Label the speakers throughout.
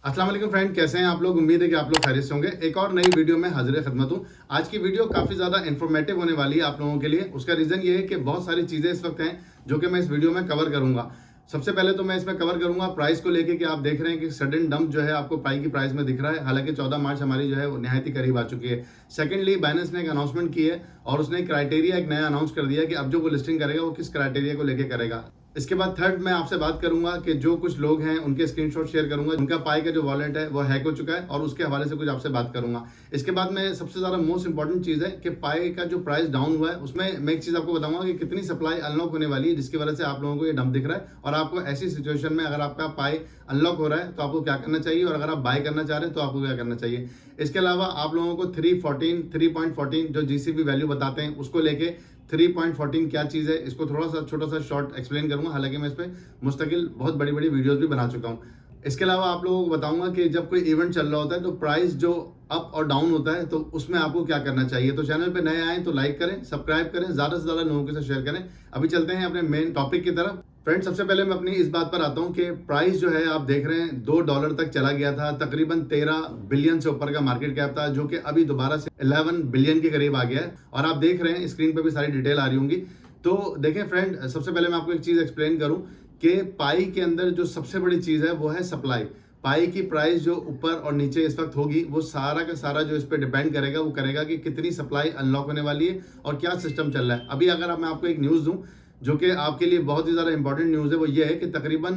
Speaker 1: अस्सलाम वालेकुम फ्रेंड, कैसे हैं आप लोग। उम्मीद है कि आप लोग खैरियत से होंगे। एक और नई वीडियो में हाजिर खिदमत हूँ। आज की वीडियो काफ़ी ज़्यादा इन्फॉर्मेटिव होने वाली है आप लोगों के लिए। उसका रीज़न ये है कि बहुत सारी चीज़ें इस वक्त हैं जो कि मैं इस वीडियो में कवर करूँगा। सबसे पहले तो मैं इसमें कवर करूँगा प्राइस को लेके कि आप देख रहे हैं कि सडन डंप जो है आपको पाई की प्राइस में दिख रहा है। हालांकि 14 मार्च हमारी जो है वो नहायत ही करीब आ चुकी है। सेकेंडली, बाइनेंस ने एक अनाउंसमेंट की है और उसने क्राइटेरिया एक नया अनाउंस कर दिया कि अब जो वो लिस्टिंग करेगा वो किस क्राइटेरिया को लेके करेगा। इसके बाद थर्ड मैं आपसे बात करूंगा कि जो कुछ लोग हैं उनके स्क्रीनशॉट शेयर करूंगा, उनका पाई का जो वॉलेट है वो हैक हो चुका है और उसके हवाले से कुछ आपसे बात करूंगा। इसके बाद में सबसे ज्यादा मोस्ट इंपॉर्टेंट चीज है कि पाई का जो प्राइस डाउन हुआ है उसमें मैं एक चीज आपको बताऊंगा कि कितनी सप्लाई अनलॉक होने वाली है, जिसकी वजह से आप लोगों को ये डंप दिख रहा है। और आपको ऐसी सिचुएशन में अगर आपका पाई अनलॉक हो रहा है तो आपको क्या करना चाहिए, और अगर आप बाय करना चाह रहे हैं तो आपको क्या करना चाहिए। इसके अलावा आप लोगों को 3.14 जो जीसीबी वैल्यू बताते हैं उसको लेके 3.14 क्या चीज़ है, इसको थोड़ा सा छोटा सा शॉर्ट एक्सप्लेन करूंगा। हालांकि मैं इस पर मुस्तकिल बहुत बड़ी बड़ी वीडियोस भी बना चुका हूं। इसके अलावा आप लोगों को बताऊंगा कि जब कोई इवेंट चल रहा होता है तो प्राइस जो अप और डाउन होता है तो उसमें आपको क्या करना चाहिए। तो चैनल पे नए आए तो लाइक करें, सब्सक्राइब करें, ज़्यादा से ज़्यादा लोगों के साथ शेयर करें। अभी चलते हैं अपने मेन टॉपिक की तरफ। फ्रेंड, सबसे पहले मैं अपनी इस बात पर आता हूं कि प्राइस जो है आप देख रहे हैं $2 तक चला गया था। तकरीबन 13 बिलियन से ऊपर का मार्केट कैप था, जो कि अभी दोबारा से 11 बिलियन के करीब आ गया है। और आप देख रहे हैं स्क्रीन पे भी सारी डिटेल आ रही होंगी। तो देखें फ्रेंड, सबसे पहले मैं आपको एक चीज एक्सप्लेन करूं कि पाई के अंदर जो सबसे बड़ी चीज है वो है सप्लाई। पाई की प्राइस जो ऊपर और नीचे इस वक्त होगी वो सारा का सारा जो इस पे डिपेंड करेगा वो करेगा कि कितनी सप्लाई अनलॉक होने वाली है और क्या सिस्टम चल रहा है। अभी अगर मैं आपको एक न्यूज दूं जो कि आपके लिए बहुत ही ज्यादा इंपॉर्टेंट न्यूज है, वो ये है कि तकरीबन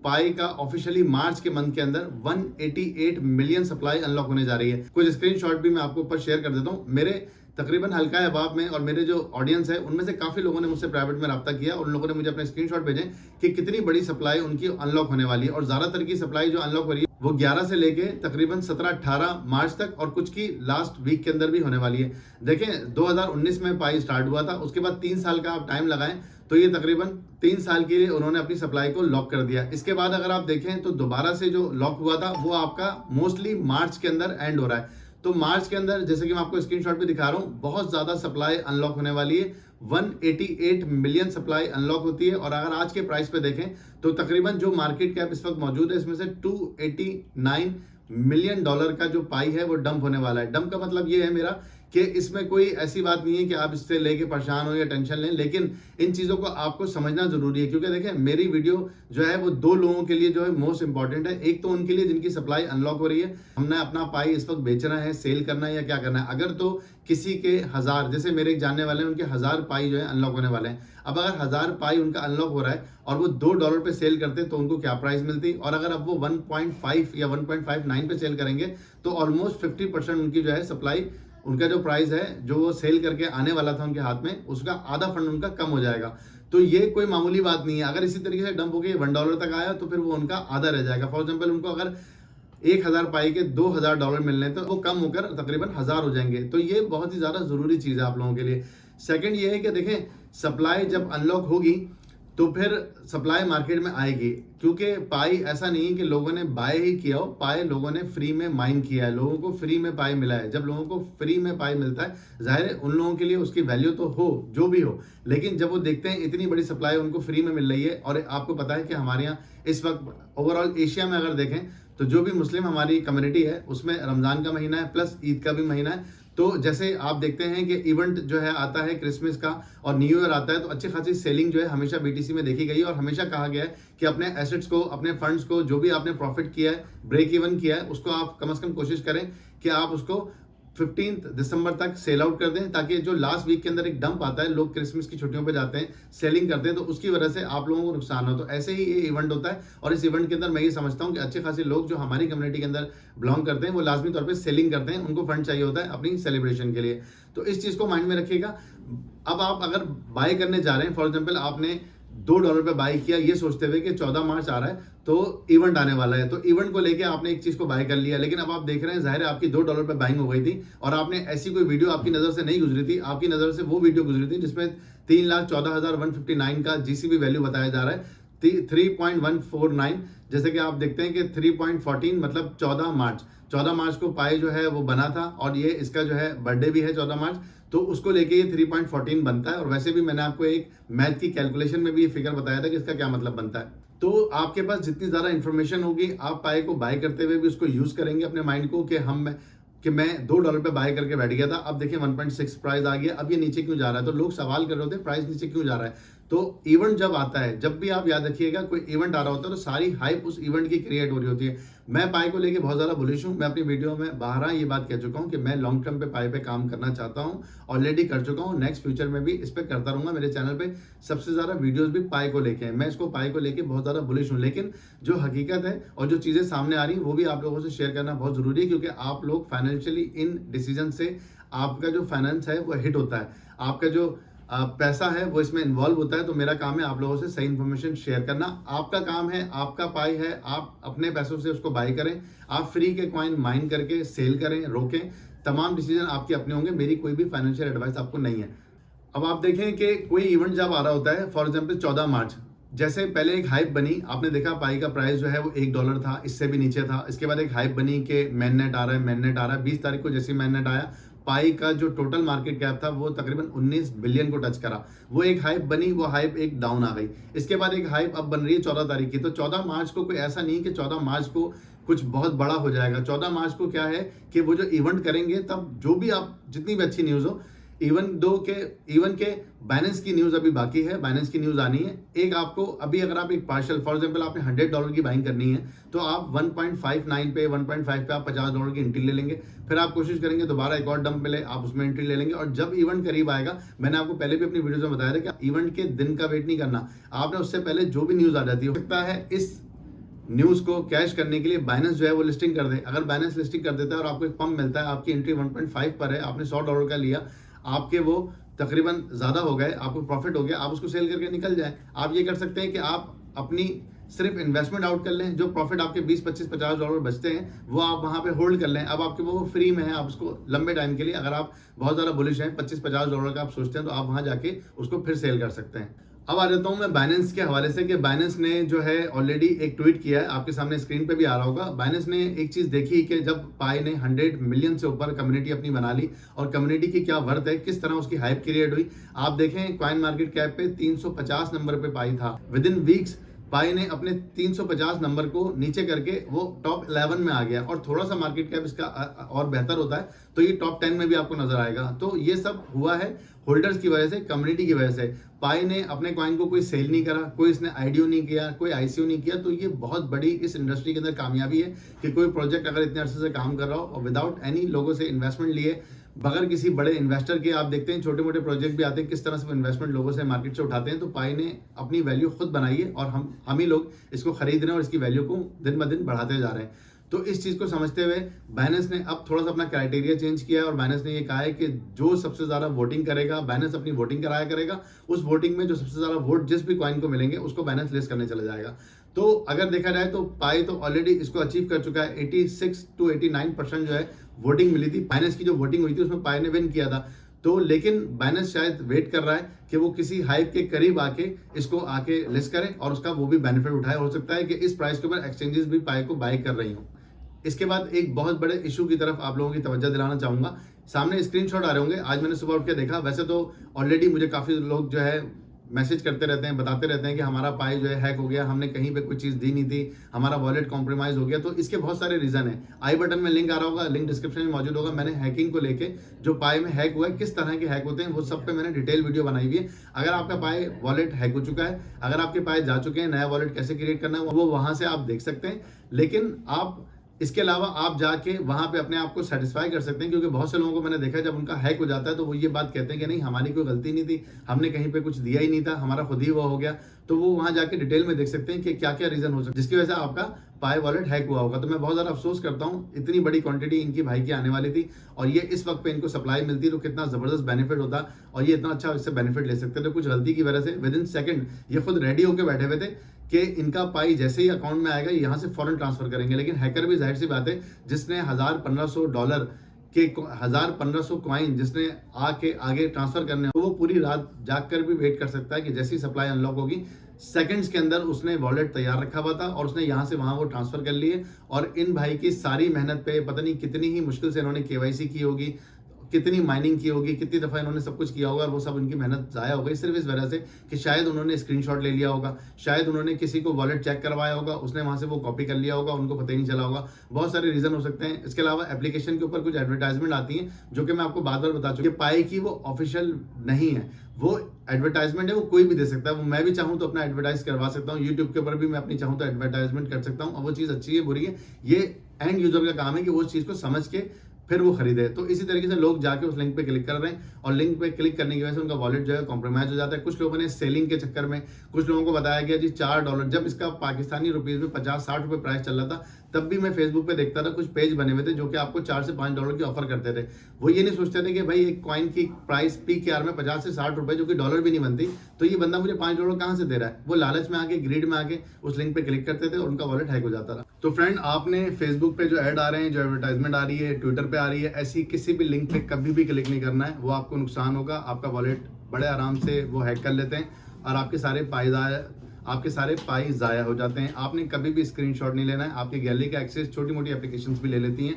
Speaker 1: पाई का ऑफिशियली मार्च के मंथ के अंदर 188 मिलियन सप्लाई अनलॉक होने जा रही है। कुछ स्क्रीनशॉट भी मैं आपको ऊपर शेयर कर देता हूं। मेरे तकरीबन हल्का अहबाब में और मेरे जो ऑडियंस है उनमें से काफी लोगों ने मुझसे प्राइवेट में रब्ता किया और उन लोगों ने मुझे अपने स्क्रीनशॉट भेजे कि कितनी बड़ी सप्लाई उनकी अनलॉक होने वाली है। और ज्यादातर की सप्लाई जो अनलॉक हो रही है वो 11 से लेके तकरीबन 17-18 मार्च तक, और कुछ की लास्ट वीक के अंदर भी होने वाली है। देखें, 2019 में पाई स्टार्ट हुआ था, उसके बाद 3 साल का आप टाइम लगाएं तो ये तकरीबन 3 साल के लिए उन्होंने अपनी सप्लाई को लॉक कर दिया। इसके बाद अगर आप देखें तो दोबारा से जो लॉक हुआ था वो आपका मोस्टली मार्च के अंदर एंड हो रहा है। तो मार्च के अंदर, जैसे कि मैं आपको स्क्रीनशॉट भी दिखा रहा हूं, बहुत ज्यादा सप्लाई अनलॉक होने वाली है। 188 मिलियन सप्लाई अनलॉक होती है। और अगर आज के प्राइस पे देखें तो तकरीबन जो मार्केट कैप इस वक्त मौजूद है इसमें से $289 मिलियन का जो पाई है वो डंप होने वाला है। डंप का मतलब ये है मेरा कि इसमें कोई ऐसी बात नहीं है कि आप इससे लेके परेशान हो या टेंशन लें, लेकिन इन चीज़ों को आपको समझना जरूरी है। क्योंकि देखें, मेरी वीडियो जो है वो दो लोगों के लिए जो है मोस्ट इंपॉर्टेंट है। एक तो उनके लिए जिनकी सप्लाई अनलॉक हो रही है, हमने अपना पाई इस वक्त बेचना है, सेल करना है या क्या करना है। अगर तो किसी के 1000, जैसे मेरे एक जानने वाले हैं, उनके 1000 पाई जो है अनलॉक होने वाले हैं। अब अगर 1000 पाई उनका अनलॉक हो रहा है और वो $2 पे सेल करते तो उनको क्या प्राइस मिलती, और अगर अब वो 1.5 या 1.59 पे सेल करेंगे तो ऑलमोस्ट 50% उनकी जो है सप्लाई, उनका जो प्राइस है जो वो सेल करके आने वाला था उनके हाथ में, उसका आधा फंड उनका कम हो जाएगा। तो ये कोई मामूली बात नहीं है। अगर इसी तरीके से डंप होकर $1 तक आया तो फिर वो उनका आधा रह जाएगा। फॉर एग्जाम्पल, उनको अगर 1000 पाई के $2000 मिलने तो वो कम होकर तकरीबन 1000 हो जाएंगे। तो ये बहुत ही ज्यादा जरूरी चीज है आप लोगों के लिए। सेकंड ये है कि देखें, सप्लाई जब अनलॉक होगी तो फिर सप्लाई मार्केट में आएगी। क्योंकि पाई ऐसा नहीं है कि लोगों ने बाय ही किया हो, पाई लोगों ने फ्री में माइन किया है, लोगों को फ्री में पाई मिला है। जब लोगों को फ्री में पाई मिलता है, जाहिर है उन लोगों के लिए उसकी वैल्यू तो हो जो भी हो, लेकिन जब वो देखते हैं इतनी बड़ी सप्लाई उनको फ्री में मिल रही है। और आपको पता है कि हमारे यहाँ इस वक्त ओवरऑल एशिया में अगर देखें तो जो भी मुस्लिम हमारी कम्युनिटी है उसमें रमजान का महीना है प्लस ईद का भी महीना है। तो जैसे आप देखते हैं कि इवेंट जो है आता है क्रिसमस का और न्यू ईयर आता है, तो अच्छी खासी सेलिंग जो है हमेशा बीटीसी में देखी गई है। और हमेशा कहा गया है कि अपने एसेट्स को, अपने फंड्स को, जो भी आपने प्रॉफिट किया है, ब्रेक इवन किया है, उसको आप कम से कम कोशिश करें कि आप उसको 15 दिसंबर तक सेल आउट कर दें, ताकि जो लास्ट वीक के अंदर एक डंप आता है, लोग क्रिसमस की छुट्टियों पे जाते हैं, सेलिंग करते हैं, तो उसकी वजह से आप लोगों को नुकसान हो। तो ऐसे ही ये इवेंट होता है। और इस इवेंट के अंदर मैं ये समझता हूँ कि अच्छे खासे लोग जो हमारी कम्युनिटी के अंदर बिलोंग करते हैं वो लाजमी तौर पर सेलिंग करते हैं, उनको फंड चाहिए होता है अपनी सेलिब्रेशन के लिए। तो इस चीज को माइंड में रखिएगा। अब आप अगर बाय करने जा रहे हैं, फॉर एग्जाम्पल आपने $2 पे बाय किया ये सोचते हुए कि 14 मार्च आ रहा है तो इवेंट आने वाला है, तो इवेंट को लेके आपने एक चीज को बाय कर लिया, लेकिन अब आप देख रहे हैं जाहिर है आपकी $2 पे बाइंग हो गई थी और आपने ऐसी कोई वीडियो आपकी नजर से नहीं गुजरी थी। आपकी नजर से वो वीडियो गुजरी थी जिसमें 3,14,159 का जीसीबी वैल्यू बताया जा रहा है, 3.149। जैसे कि आप देखते हैं कि 3.14 मतलब 14 मार्च को पाई जो है वो बना था, और ये इसका जो है बर्थडे भी है 14 मार्च, तो उसको लेके ये 3.14 बनता है। और वैसे भी मैंने आपको एक मैथ की कैलकुलेशन में भी ये फिगर बताया था कि इसका क्या मतलब बनता है। तो आपके पास जितनी ज़्यादा इन्फॉर्मेशन होगी, आप पाई को बाय करते हुए भी उसको यूज़ करेंगे अपने माइंड को कि मैं $2 पे बाय करके बैठ गया था, अब देखिए 1.6 प्राइस आ गया, अब ये नीचे क्यों जा रहा है। तो लोग सवाल कर रहे होते हैं प्राइस नीचे क्यों जा रहा है। तो इवेंट जब आता है, जब भी आप याद रखिएगा कोई इवेंट आ रहा होता है तो सारी हाइप उस इवेंट की क्रिएट हो रही होती है। मैं पाई को लेके बहुत ज़्यादा बुलिश हूँ। मैं अपनी वीडियो में बारहा ये बात कह चुका हूँ कि मैं लॉन्ग टर्म पे पाई पे काम करना चाहता हूँ, ऑलरेडी कर चुका हूँ, नेक्स्ट फ्यूचर में भी इस पर करता रहूंगा। मेरे चैनल पे सबसे ज़्यादा वीडियोस भी पाई को लेके हैं, मैं इसको पाई को लेके बहुत ज़्यादा बुलिश हूँ। लेकिन जो हकीकत है और जो चीज़ें सामने आ रही हैं वो भी आप लोगों से शेयर करना बहुत ज़रूरी है, क्योंकि आप लोग फाइनेंशियली इन डिसीजन से आपका जो फाइनेंस है वो हिट होता है, आपका जो पैसा है वो इसमें इन्वॉल्व होता है। तो मेरा काम है आप लोगों से सही इन्फॉर्मेशन शेयर करना। आपका काम है, आपका पाई है, आप अपने पैसों से उसको बाय करें, आप फ्री के कॉइन माइन करके सेल करें, रोकें, तमाम डिसीजन आपके अपने होंगे। मेरी कोई भी फाइनेंशियल एडवाइस आपको नहीं है। अब आप देखें कि कोई इवेंट जब आ रहा होता है, फॉर एग्जाम्पल 14 मार्च, जैसे पहले एक हाइप बनी, आपने देखा पाई का प्राइस जो है वो $1 था, इससे भी नीचे था। इसके बाद एक हाइप बनी कि मैननेट आ रहा है, मैननेट आ रहा है। 20 तारीख को जैसे मैननेट आया, पाई का जो टोटल मार्केट कैप था वो तकरीबन 19 बिलियन को टच करा। वो एक हाइप बनी, वो हाइप एक डाउन आ गई। इसके बाद एक हाइप अब बन रही है 14 तारीख की। तो 14 मार्च को कोई ऐसा नहीं कि 14 मार्च को कुछ बहुत बड़ा हो जाएगा। 14 मार्च को क्या है कि वो जो इवेंट करेंगे, तब जो भी आप जितनी भी अच्छी न्यूज़ हो, इवन के बाइनेंस की न्यूज़ अभी बाकी है, बाइनेंस की न्यूज़ आनी है। एक आपको अभी अगर आप एक पार्शल, फॉर एग्जांपल आपने $100 की बाइंग करनी है, तो आप 1.59 पे, 1.5 पे आप $50 की एंट्री ले लेंगे। फिर आप कोशिश करेंगे दोबारा एक और डंप मिले, आप उसमें एंट्री ले लेंगे। और जब इवेंट करीब आएगा, मैंने आपको पहले भी अपनी वीडियो में बताया था कि इवेंट के दिन का वेट नहीं करना, आपने उससे पहले जो भी न्यूज़ आ जाती है, हो सकता है इस न्यूज़ को कैश करने के लिए बाइनेंस जो है वो लिस्टिंग कर दे। अगर बाइनेंस लिस्टिंग कर देता है और आपको एक पंप मिलता है, आपकी एंट्री 1.5 पर है, आपने $100 का लिया, आपके वो तकरीबन ज़्यादा हो गए, आपको प्रॉफिट हो गया, आप उसको सेल करके निकल जाए। आप ये कर सकते हैं कि आप अपनी सिर्फ इन्वेस्टमेंट आउट कर लें, जो प्रॉफिट आपके 20, 25, $50 बचते हैं वो आप वहाँ पे होल्ड कर लें। अब आपके वो फ्री में है, आप उसको लंबे टाइम के लिए, अगर आप बहुत ज़्यादा बुलिश हैं, $25-50 का आप सोचते हैं, तो आप वहाँ जाके उसको फिर सेल कर सकते हैं। अब आ जाता हूँ मैं बाइनेंस के हवाले से कि बाइनेंस ने जो है ऑलरेडी एक ट्वीट किया है, आपके सामने स्क्रीन पे भी आ रहा होगा। बाइनेंस ने एक चीज़ देखी कि जब पाई ने 100 मिलियन से ऊपर कम्युनिटी अपनी बना ली, और कम्युनिटी की क्या वर्थ है, किस तरह उसकी हाइप क्रिएट हुई। आप देखें कॉइन मार्केट कैप पे 350 नंबर पे पाई था, विद इन वीक्स पाई ने अपने 350 नंबर को नीचे करके वो टॉप 11 में आ गया। और थोड़ा सा मार्केट कैप इसका और बेहतर होता है तो ये टॉप 10 में भी आपको नजर आएगा। तो ये सब हुआ है होल्डर्स की वजह से, कम्युनिटी की वजह से। पाई ने अपने कॉइन को कोई सेल नहीं करा, कोई इसने आईडीओ नहीं किया, कोई आईसीओ नहीं किया। तो ये बहुत बड़ी इस इंडस्ट्री के अंदर कामयाबी है कि कोई प्रोजेक्ट अगर इतने अरसे से काम कर रहा हो और विदाउट एनी लोगों से इन्वेस्टमेंट लिए, बगैर किसी बड़े इन्वेस्टर के, आप देखते हैं छोटे मोटे प्रोजेक्ट भी आते हैं, किस तरह से इन्वेस्टमेंट लोगों से मार्केट से उठाते हैं। तो पाई ने अपनी वैल्यू खुद बनाई है और हम ही लोग इसको खरीद रहे हैं और इसकी वैल्यू को दिन ब दिन बढ़ाते जा रहे हैं। तो इस चीज़ को समझते हुए बाइनेंस ने अब थोड़ा सा अपना क्राइटेरिया चेंज किया है और बाइनेंस ने ये कहा है कि जो सबसे ज़्यादा वोटिंग करेगा, बाइनेंस अपनी वोटिंग कराया करेगा, उस वोटिंग में जो सबसे ज़्यादा वोट जिस भी कॉइन को मिलेंगे उसको बाइनेंस लिस्ट करने चला जाएगा। तो अगर देखा जाए तो पाई तो ऑलरेडी इसको अचीव कर चुका है। 86 to 89% जो है वोटिंग मिली थी। बाइनेंस की जो वोटिंग हुई थी उसमें पाई ने विन किया था। तो लेकिन बाइनेंस शायद वेट कर रहा है कि वो किसी हाइप के करीब आके इसको आके लिस्ट करे और उसका वो भी बेनिफिट उठाए। हो सकता है कि इस प्राइस के ऊपर एक्सचेंजेस भी पाई को बाय कर रही हूँ। इसके बाद एक बहुत बड़े इशू की तरफ आप लोगों की तवज्जो दिलाना चाहूंगा। सामने स्क्रीनशॉट आ रहे होंगे, आज मैंने सुबह उठ के देखा। वैसे तो ऑलरेडी मुझे काफ़ी लोग जो है मैसेज करते रहते हैं, बताते रहते हैं कि हमारा पाई जो है हैक हो गया, हमने कहीं पे कोई चीज़ दी नहीं थी, हमारा वॉलेट कॉम्प्रोमाइज हो गया। तो इसके बहुत सारे रीज़न हैं। आई बटन में लिंक आ रहा होगा, लिंक डिस्क्रिप्शन में मौजूद होगा। मैंने हैकिंग को लेके, जो पाई में हैक हुआ है, किस तरह के हैक होते हैं, वो सब पे मैंने डिटेल वीडियो बनाई हुई है। अगर आपका पाई वॉलेट हैक हो चुका है, अगर आपके पाई जा चुके हैं, नया वॉलेट कैसे क्रिएट करना है वो वहाँ से आप देख सकते हैं। लेकिन आप इसके अलावा आप जाके वहाँ पे अपने आप को सेटिस्फाई कर सकते हैं, क्योंकि बहुत से लोगों को मैंने देखा जब उनका हैक हो जाता है तो वो ये बात कहते हैं कि नहीं, हमारी कोई गलती नहीं थी, हमने कहीं पे कुछ दिया ही नहीं था, हमारा खुद ही वो हो गया। तो वो वहाँ जाके डिटेल में देख सकते हैं कि क्या क्या रीज़न हो सकता है जिसकी वजह से आपका पाई वॉलेट हैक हुआ होगा। तो मैं बहुत ज़्यादा अफसोस करता हूँ, इतनी बड़ी क्वांटिटी इनकी भाई की आने वाली थी और ये इस वक्त पे इनको सप्लाई मिलती तो कितना ज़बरदस्त बेनिफिट होता और ये इतना अच्छा इससे बेनिफिट ले सकते थे। कुछ गलती की वजह से विद इन सेकंड ये खुद रेडी होकर बैठे हुए थे कि इनका पाई जैसे ही अकाउंट में आएगा यहाँ से फौरन ट्रांसफर करेंगे। लेकिन हैकर भी जाहिर सी बात है, जिसने $1,000-1,500 के 1,000-1,500 कॉइन जिसने आके आगे ट्रांसफर करने हो, वो पूरी रात जाग कर भी वेट कर सकता है कि जैसी सप्लाई अनलॉक होगी सेकंड्स के अंदर उसने वॉलेट तैयार रखा हुआ था और उसने यहाँ से वहाँ वो ट्रांसफर कर लिए। और इन भाई की सारी मेहनत पे पता नहीं कितनी ही मुश्किल से इन्होंने केवाईसी की होगी, कितनी माइनिंग की होगी, कितनी दफ़ा इन्होंने सब कुछ किया होगा और वो सब उनकी मेहनत ज़ाया हो गई सिर्फ इस वजह से कि शायद उन्होंने स्क्रीनशॉट ले लिया होगा, शायद उन्होंने किसी को वॉलेट चेक करवाया होगा, उसने वहाँ से वो कॉपी कर लिया होगा, उनको पता ही नहीं चला होगा। बहुत सारे रीज़न हो सकते हैं। इसके अलावा एप्लीकेशन के ऊपर कुछ एडवर्टाइजमेंट आती हैं जो कि मैं आपको बार बार बता चुका हूं कि पाई की वो ऑफिशियल नहीं है, वो एडवर्टाइजमेंट है, वो कोई भी दे सकता है। वो मैं भी चाहूँ तो अपना एडवर्टाइज करवा सकता हूँ, यूट्यूब के ऊपर भी मैं अपनी चाहूँ तो एडवर्टाइजमेंट कर सकता हूँ। और वो चीज़ अच्छी है बुरी है, ये एंड यूजर का काम है कि वो चीज़ को समझ के फिर वो खरीदे। तो इसी तरीके से लोग जाके उस लिंक पे क्लिक कर रहे हैं और लिंक पे क्लिक करने की वजह से उनका वॉलेट जो है कॉम्प्रोमाइज हो जाता है। कुछ लोगों ने सेलिंग के चक्कर में, कुछ लोगों को बताया गया जी $4, जब इसका पाकिस्तानी रुपीज में 50-60 रुपए प्राइस चल रहा था, तब भी मैं फेसबुक पे देखता था कुछ पेज बने हुए थे जो कि आपको $4 से $5 की ऑफर करते थे। वो ये नहीं सोचते थे कि भाई एक कॉइन की प्राइस PKR में 50 से 60 रुपए, जो कि डॉलर भी नहीं बनती, तो ये बंदा मुझे $5 कहाँ से दे रहा है। वो लालच में आके, ग्रीड में आके उस लिंक पे क्लिक करते थे और उनका वॉलेट हैक हो जाता था। तो फ्रेंड, आपने फेसबुक पे जो ऐड आ रहे हैं, जो एडवर्टाइजमेंट आ रही है, ट्विटर पे आ रही है, ऐसी किसी भी लिंक पे कभी भी क्लिक नहीं करना है। वो आपको नुकसान होगा, आपका वॉलेट बड़े आराम से वो हैक कर लेते हैं और आपके सारे पाई ज़ाया हो जाते हैं। आपने कभी भी स्क्रीनशॉट नहीं लेना है। आपकी गैलरी का एक्सेस छोटी मोटी एप्लीकेशंस भी ले लेती हैं,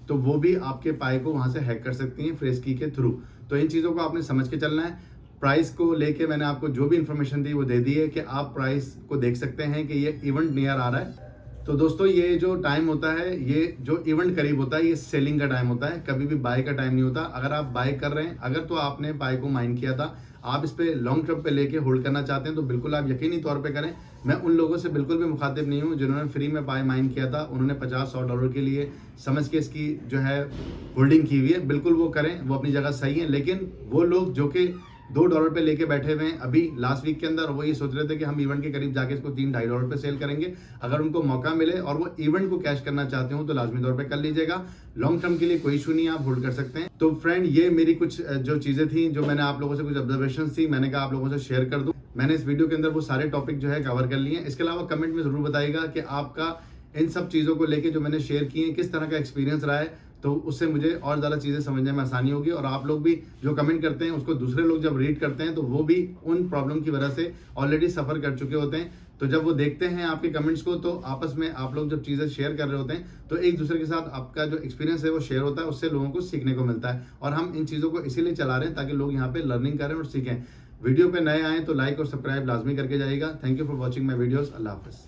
Speaker 1: तो वो भी आपके पाई को वहाँ से हैक कर सकती हैं फेस की के थ्रू। तो इन चीज़ों को आपने समझ के चलना है। प्राइस को लेके मैंने आपको जो भी इन्फॉर्मेशन दी वो दे दी है कि आप प्राइस को देख सकते हैं कि ये इवेंट नियर आ रहा है। तो दोस्तों, ये जो टाइम होता है, ये जो इवेंट करीब होता है, ये सेलिंग का टाइम होता है, कभी भी बाय का टाइम नहीं होता। अगर आप बाय कर रहे हैं, अगर तो आपने पाई को माइन किया था, आप इस पे लॉन्ग टर्म पे लेके होल्ड करना चाहते हैं, तो बिल्कुल आप यकीनी तौर पे करें। मैं उन लोगों से बिल्कुल भी मुखातिब नहीं हूँ जिन्होंने फ्री में पाई माइन किया था। उन्होंने $50-100 के लिए समझ के इसकी जो है होल्डिंग की हुई है, बिल्कुल वो करें, वो अपनी जगह सही है। लेकिन वो लोग जो कि $2 पे लेके बैठे हुए हैं अभी लास्ट वीक के अंदर, वो ये सोच रहे थे कि हम इवेंट के करीब जाके इसको $3-2.5 पे सेल करेंगे। अगर उनको मौका मिले और वो इवेंट को कैश करना चाहते हो तो लाजमी तौर पे कर लीजिएगा। लॉन्ग टर्म के लिए कोई इशू नहीं है, आप होल्ड कर सकते हैं। तो फ्रेंड, ये मेरी कुछ जो चीज़ें थी, जो मैंने आप लोगों से कुछ ऑब्जर्वेशन थी, मैंने कहा आप लोगों से शेयर कर दूं। मैंने इस वीडियो के अंदर वो सारे टॉपिक जो है कवर कर लिए हैं। इसके अलावा कमेंट में ज़रूर बताइएगा कि आपका इन सब चीज़ों को लेके जो मैंने शेयर किए हैं किस तरह का एक्सपीरियंस रहा है, तो उससे मुझे और ज़्यादा चीज़ें समझने में आसानी होगी। और आप लोग भी जो कमेंट करते हैं उसको दूसरे लोग जब रीड करते हैं तो वो भी उन प्रॉब्लम की वजह से ऑलरेडी सफ़र कर चुके होते हैं। तो जब वो देखते हैं आपके कमेंट्स को, तो आपस में आप लोग जब चीज़ें शेयर कर रहे होते हैं तो एक दूसरे के साथ आपका जो एक्सपीरियंस है वो शेयर होता है, उससे लोगों को सीखने को मिलता है। और हम इन चीज़ों को इसीलिए चला रहे हैं ताकि लोग यहाँ पे लर्निंग करें और सीखें। वीडियो पे नए आएँ तो लाइक और सब्सक्राइब लाजमी करके जाइएगा। Thank you for watching my videos. अल्लाह हाफ़िज़।